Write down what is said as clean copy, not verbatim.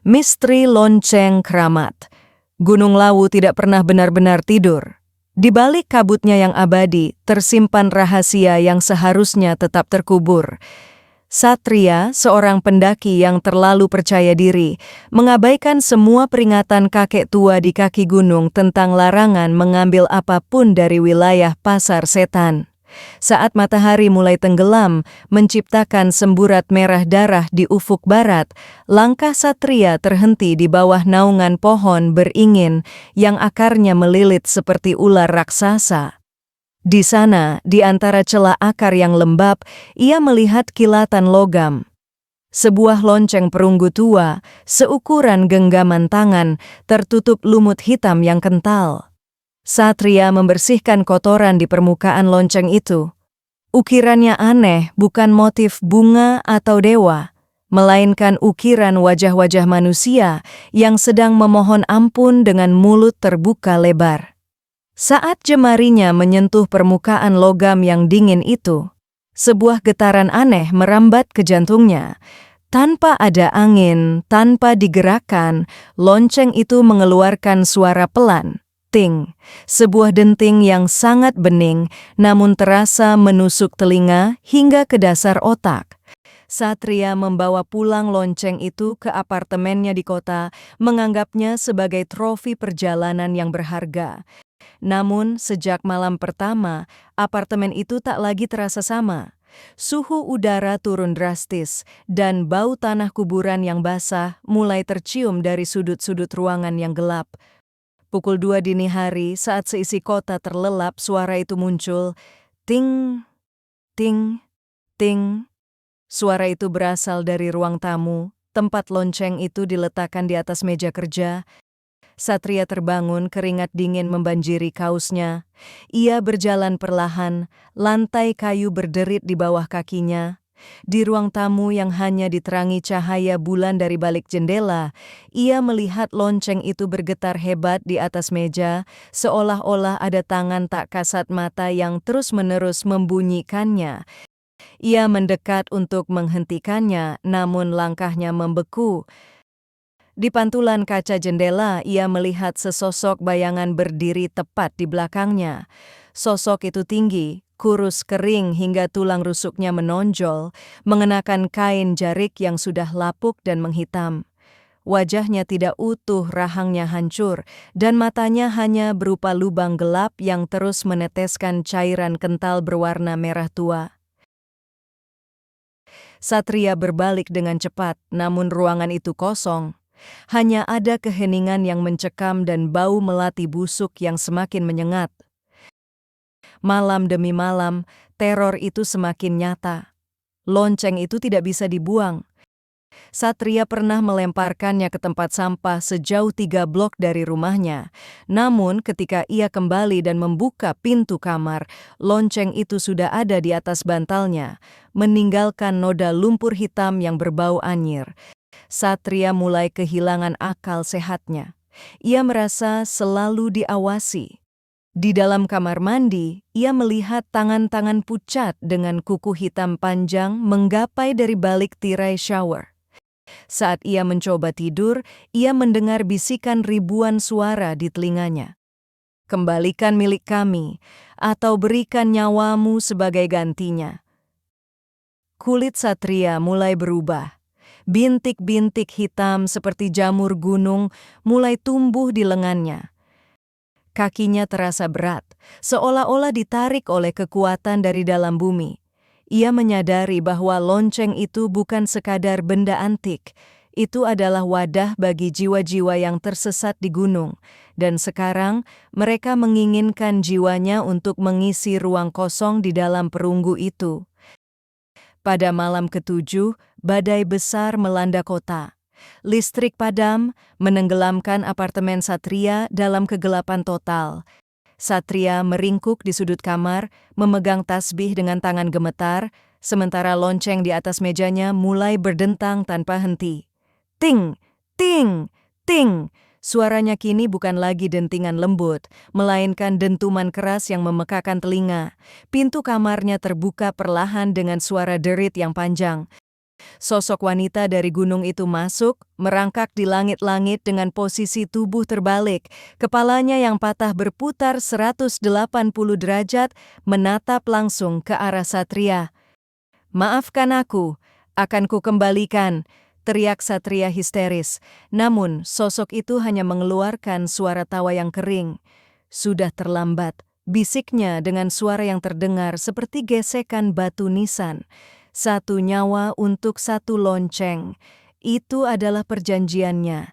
Misteri lonceng keramat. Gunung Lawu tidak pernah benar-benar tidur. Di balik kabutnya yang abadi, tersimpan rahasia yang seharusnya tetap terkubur. Satria, seorang pendaki yang terlalu percaya diri, mengabaikan semua peringatan kakek tua di kaki gunung tentang larangan mengambil apapun dari wilayah Pasar Setan. Saat matahari mulai tenggelam, menciptakan semburat merah darah di ufuk barat, langkah Satria terhenti di bawah naungan pohon beringin yang akarnya melilit seperti ular raksasa. Di sana, di antara celah akar yang lembab, ia melihat kilatan logam. Sebuah lonceng perunggu tua, seukuran genggaman tangan, tertutup lumut hitam yang kental. Satria membersihkan kotoran di permukaan lonceng itu. Ukirannya aneh, bukan motif bunga atau dewa, melainkan ukiran wajah-wajah manusia yang sedang memohon ampun dengan mulut terbuka lebar. Saat jemarinya menyentuh permukaan logam yang dingin itu, sebuah getaran aneh merambat ke jantungnya. Tanpa ada angin, tanpa digerakkan, lonceng itu mengeluarkan suara pelan. Ting, sebuah denting yang sangat bening namun terasa menusuk telinga hingga ke dasar otak. Satria membawa pulang lonceng itu ke apartemennya di kota, menganggapnya sebagai trofi perjalanan yang berharga. Namun sejak malam pertama, apartemen itu tak lagi terasa sama. Suhu udara turun drastis dan bau tanah kuburan yang basah mulai tercium dari sudut-sudut ruangan yang gelap. Pukul 2 dini hari, saat seisi kota terlelap, suara itu muncul. Ting, ting, ting. Suara itu berasal dari ruang tamu, tempat lonceng itu diletakkan di atas meja kerja. Satria terbangun, keringat dingin membanjiri kausnya. Ia berjalan perlahan, lantai kayu berderit di bawah kakinya. Di ruang tamu yang hanya diterangi cahaya bulan dari balik jendela, ia melihat lonceng itu bergetar hebat di atas meja, seolah-olah ada tangan tak kasat mata yang terus-menerus membunyikannya. Ia mendekat untuk menghentikannya, namun langkahnya membeku. Di pantulan kaca jendela, ia melihat sesosok bayangan berdiri tepat di belakangnya. Sosok itu tinggi, kurus kering hingga tulang rusuknya menonjol, mengenakan kain jarik yang sudah lapuk dan menghitam. Wajahnya tidak utuh, rahangnya hancur, dan matanya hanya berupa lubang gelap yang terus meneteskan cairan kental berwarna merah tua. Satria berbalik dengan cepat, namun ruangan itu kosong. Hanya ada keheningan yang mencekam dan bau melati busuk yang semakin menyengat. Malam demi malam, teror itu semakin nyata. Lonceng itu tidak bisa dibuang. Satria pernah melemparkannya ke tempat sampah sejauh 3 blok dari rumahnya. Namun ketika ia kembali dan membuka pintu kamar, lonceng itu sudah ada di atas bantalnya, meninggalkan noda lumpur hitam yang berbau anyir. Satria mulai kehilangan akal sehatnya. Ia merasa selalu diawasi. Di dalam kamar mandi, ia melihat tangan-tangan pucat dengan kuku hitam panjang menggapai dari balik tirai shower. Saat ia mencoba tidur, ia mendengar bisikan ribuan suara di telinganya. Kembalikan milik kami, atau berikan nyawamu sebagai gantinya. Kulit Satria mulai berubah. Bintik-bintik hitam seperti jamur gunung mulai tumbuh di lengannya. Kakinya terasa berat, seolah-olah ditarik oleh kekuatan dari dalam bumi. Ia menyadari bahwa lonceng itu bukan sekadar benda antik. Itu adalah wadah bagi jiwa-jiwa yang tersesat di gunung. Dan sekarang mereka menginginkan jiwanya untuk mengisi ruang kosong di dalam perunggu itu. Pada malam ke-7, badai besar melanda kota. Listrik padam, menenggelamkan apartemen Satria dalam kegelapan total. Satria meringkuk di sudut kamar, memegang tasbih dengan tangan gemetar, sementara lonceng di atas mejanya mulai berdentang tanpa henti. Ting, ting, ting. Suaranya kini bukan lagi dentingan lembut, melainkan dentuman keras yang memekakan telinga. Pintu kamarnya terbuka perlahan dengan suara derit yang panjang. Sosok wanita dari gunung itu masuk, merangkak di langit-langit dengan posisi tubuh terbalik, kepalanya yang patah berputar 180 derajat, menatap langsung ke arah Satria. "Maafkan aku, akan kukembalikan," teriak Satria histeris. Namun, sosok itu hanya mengeluarkan suara tawa yang kering. "Sudah terlambat," bisiknya dengan suara yang terdengar seperti gesekan batu nisan. "Satu nyawa untuk satu lonceng. Itu adalah perjanjiannya.